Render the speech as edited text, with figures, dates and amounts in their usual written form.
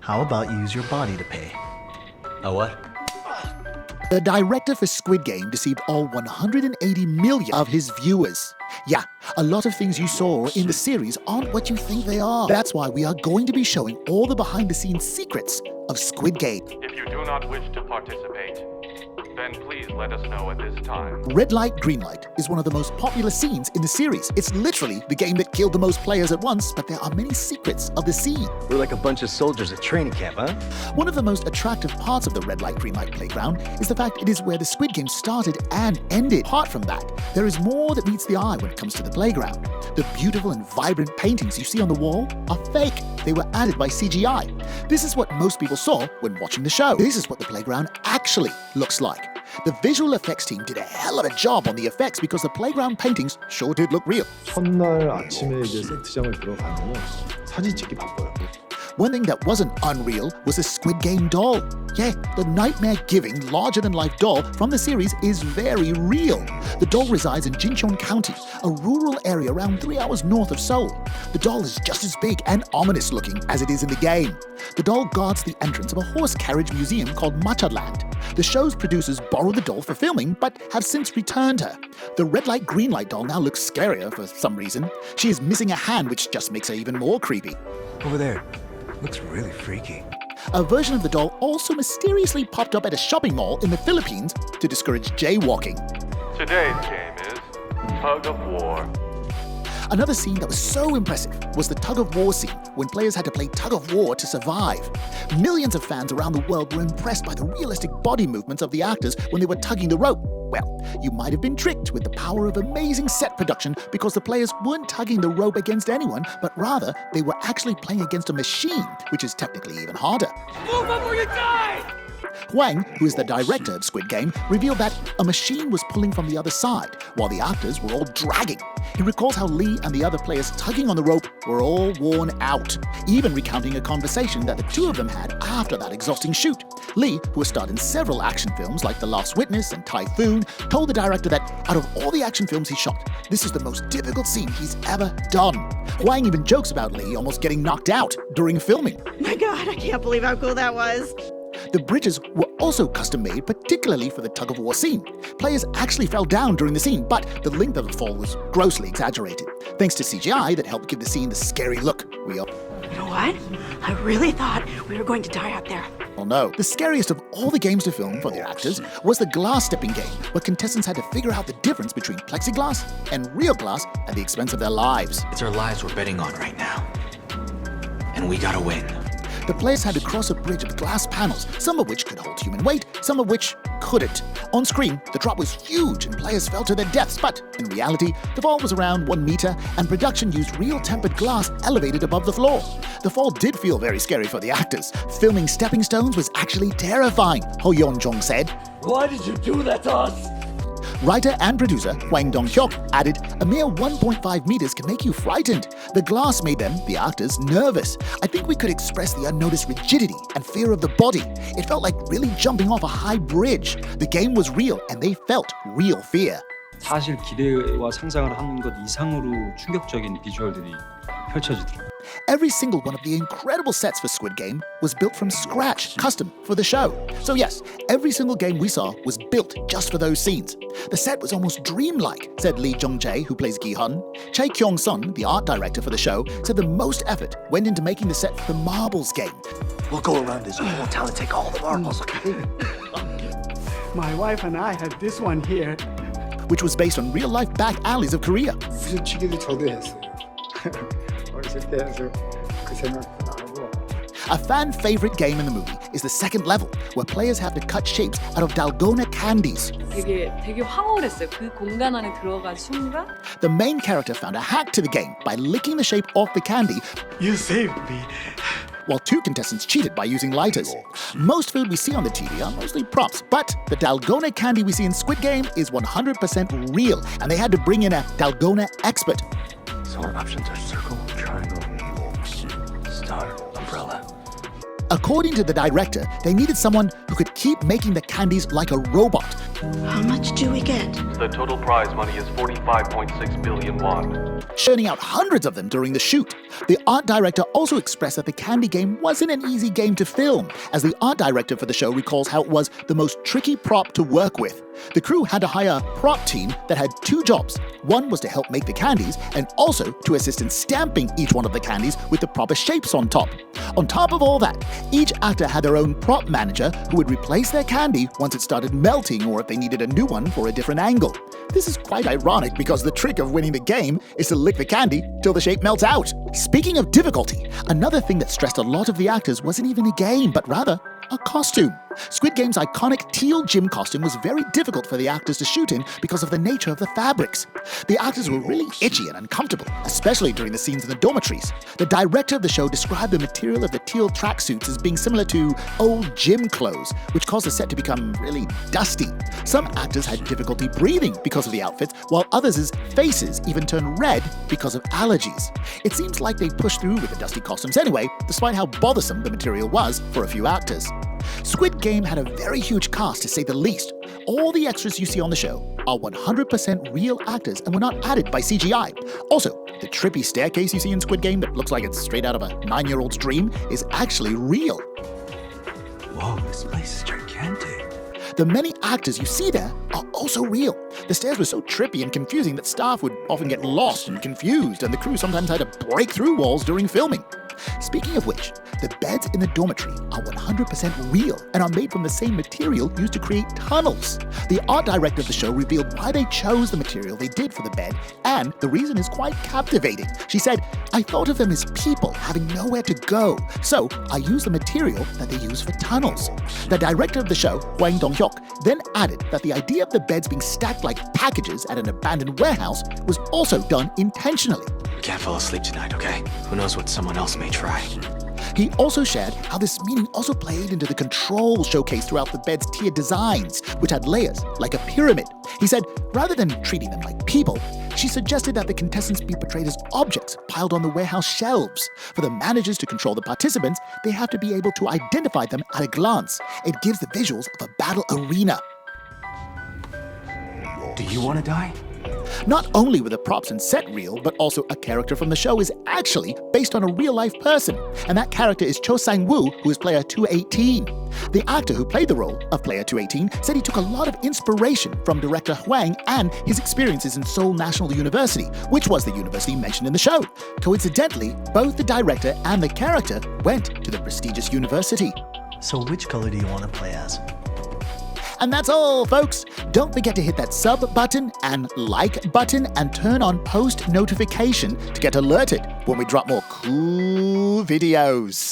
How about you use your body to pay? A what? The director for Squid Game deceived all 180 million of his viewers. Yeah, a lot of things you saw in the series aren't what you think they are. That's why we are going to be showing all the behind-the-scenes secrets of Squid Game. If you do not wish to participate, then please let us know at this time. Red light, green light is one of the most popular scenes in the series. It's literally the game that killed the most players at once, but there are many secrets of the scene. We're like a bunch of soldiers at training camp, huh? One of the most attractive parts of the red light, green light playground is the fact it is where the Squid Game started and ended. Apart from that, there is more that meets the eye when it comes to the playground. The beautiful and vibrant paintings you see on the wall are fake. They were added by CGI. This is what most people saw when watching the show. This is what the playground actually looks like. The visual effects team did a hell of a job on the effects because the playground paintings sure did look real. 첫날 아침에 이제 세트장을 들어가면 사진 찍기 바빠요. One thing that wasn't unreal was the Squid Game doll. Yeah, the nightmare-giving, larger-than-life doll from the series is very real. The doll resides in Jincheon County, a rural area around 3 hours north of Seoul. The doll is just as big and ominous-looking as it is in the game. The doll guards the entrance of a horse carriage museum called Macha Land. The show's producers borrowed the doll for filming, but have since returned her. The red light, green light doll now looks scarier for some reason. She is missing a hand, which just makes her even more creepy. Over there. Looks really freaky. A version of the doll also mysteriously popped up at a shopping mall in the Philippines to discourage jaywalking. Today's game is Tug of War. Another scene that was so impressive was the tug-of-war scene, when players had to play tug-of-war to survive. Millions of fans around the world were impressed by the realistic body movements of the actors when they were tugging the rope. Well, you might have been tricked with the power of amazing set production because the players weren't tugging the rope against anyone, but rather they were actually playing against a machine, which is technically even harder. Move up or you die! Hwang, who is the director of Squid Game, revealed that a machine was pulling from the other side, while the actors were all dragging. He recalls how Lee and the other players tugging on the rope were all worn out, even recounting a conversation that the two of them had after that exhausting shoot. Lee, who has starred in several action films like The Last Witness and Typhoon, told the director that out of all the action films he shot, this is the most difficult scene he's ever done. Hwang even jokes about Lee almost getting knocked out during filming. My God, I can't believe how cool that was. The bridges were also custom-made, particularly for the tug-of-war scene. Players actually fell down during the scene, but the length of the fall was grossly exaggerated, thanks to CGI that helped give the scene the scary look we all You know what? I really thought we were going to die out there. know. The scariest of all the games to film for the actors was the glass stepping game, where contestants had to figure out the difference between plexiglass and real glass at the expense of their lives. It's our lives we're betting on right now. And we gotta win. The players had to cross a bridge of glass panels, some of which could hold human weight, some of which couldn't. On screen, the drop was huge and players fell to their deaths, but in reality, the fall was around 1 meter and production used real tempered glass elevated above the floor. The fall did feel very scary for the actors. Filming stepping stones was actually terrifying, Ho Yeon-jong said. Why did you do that to us? Writer and producer Hwang Dong-hyuk added, a mere 1.5 meters can make you frightened. The glass made them, the actors, nervous. I think we could express the unnoticed rigidity and fear of the body. It felt like really jumping off a high bridge. The game was real and they felt real fear. 사실 기대와 상상을 하는 것 이상으로 충격적인 비주얼들이 펼쳐지더라고요. Every single one of the incredible sets for Squid Game was built from scratch, custom for the show. So yes, every single game we saw was built just for those scenes. The set was almost dreamlike, said Lee Jung-jae, who plays Gi-hun. Chae Kyung-sun, the art director for the show, said the most effort went into making the set for the marbles game. We'll go around this whole town and take all the marbles, okay? My wife and I had this one here. Which was based on real-life back alleys of Korea. 부수치기도 저도 했어요. 어렸을 때 해서 그 생각도 나고. A fan-favorite game in the movie is the second level, where players have to cut shapes out of dalgona candies. 되게 황홀했어요. 그 공간 안에 들어간 순간. The main character found a hack to the game by licking the shape off the candy. You saved me. While two contestants cheated by using lighters. Most food we see on the TV are mostly props, but the dalgona candy we see in Squid Game is 100% real, and they had to bring in a dalgona expert. So our options are circle, triangle, star, umbrella. According to the director, they needed someone who could keep making the candies like a robot. How much do we get? The total prize money is 45.6 billion won. Churning out hundreds of them during the shoot. The art director also expressed that the candy game wasn't an easy game to film, as the art director for the show recalls how it was the most tricky prop to work with. The crew had to hire a prop team that had two jobs. One was to help make the candies, and also to assist in stamping each one of the candies with the proper shapes on top. On top of all that, each actor had their own prop manager who would replace their candy once it started melting or if they needed a new one for a different angle. This is quite ironic because the trick of winning the game is to lick the candy till the shape melts out. Speaking of difficulty, another thing that stressed a lot of the actors wasn't even a game, but rather a costume. Squid Game's iconic teal gym costume was very difficult for the actors to shoot in because of the nature of the fabrics. The actors were really itchy and uncomfortable, especially during the scenes in the dormitories. The director of the show described the material of the teal tracksuits as being similar to old gym clothes, which caused the set to become really dusty. Some actors had difficulty breathing because of the outfits, while others' faces even turned red because of allergies. It seems like they pushed through with the dusty costumes anyway, despite how bothersome the material was for a few actors. Squid Game had a very huge cast, to say the least. All the extras you see on the show are 100% real actors and were not added by CGI. Also, the trippy staircase you see in Squid Game that looks like it's straight out of a 9-year-old's dream is actually real. Whoa, this place is gigantic. The many actors you see there are also real. The stairs were so trippy and confusing that staff would often get lost and confused, and the crew sometimes had to break through walls during filming. Speaking of which, the beds in the dormitory are 100% real and are made from the same material used to create tunnels. The art director of the show revealed why they chose the material they did for the bed, and the reason is quite captivating. She said, "I thought of them as people having nowhere to go, so I used the material that they use for tunnels." The director of the show, Hwang Dong-hyuk, then added that the idea of the beds being stacked like packages at an abandoned warehouse was also done intentionally. We can't fall asleep tonight, okay? Who knows what someone else may try. He also shared how this meaning also played into the control showcased throughout the bed's tier designs, which had layers like a pyramid. He said, rather than treating them like people, she suggested that the contestants be portrayed as objects piled on the warehouse shelves. For the managers to control the participants, they have to be able to identify them at a glance. It gives the visuals of a battle arena. Do you want to die? Not only were the props and set real, but also a character from the show is actually based on a real-life person, and that character is Cho Sang-woo, who is player 218. The actor who played the role of player 218 said he took a lot of inspiration from director Hwang and his experiences in Seoul National University, which was the university mentioned in the show. Coincidentally, both the director and the character went to the prestigious university. So which color do you want to play as? And that's all, folks. Don't forget to hit that sub button and like button and turn on post notification to get alerted when we drop more cool videos.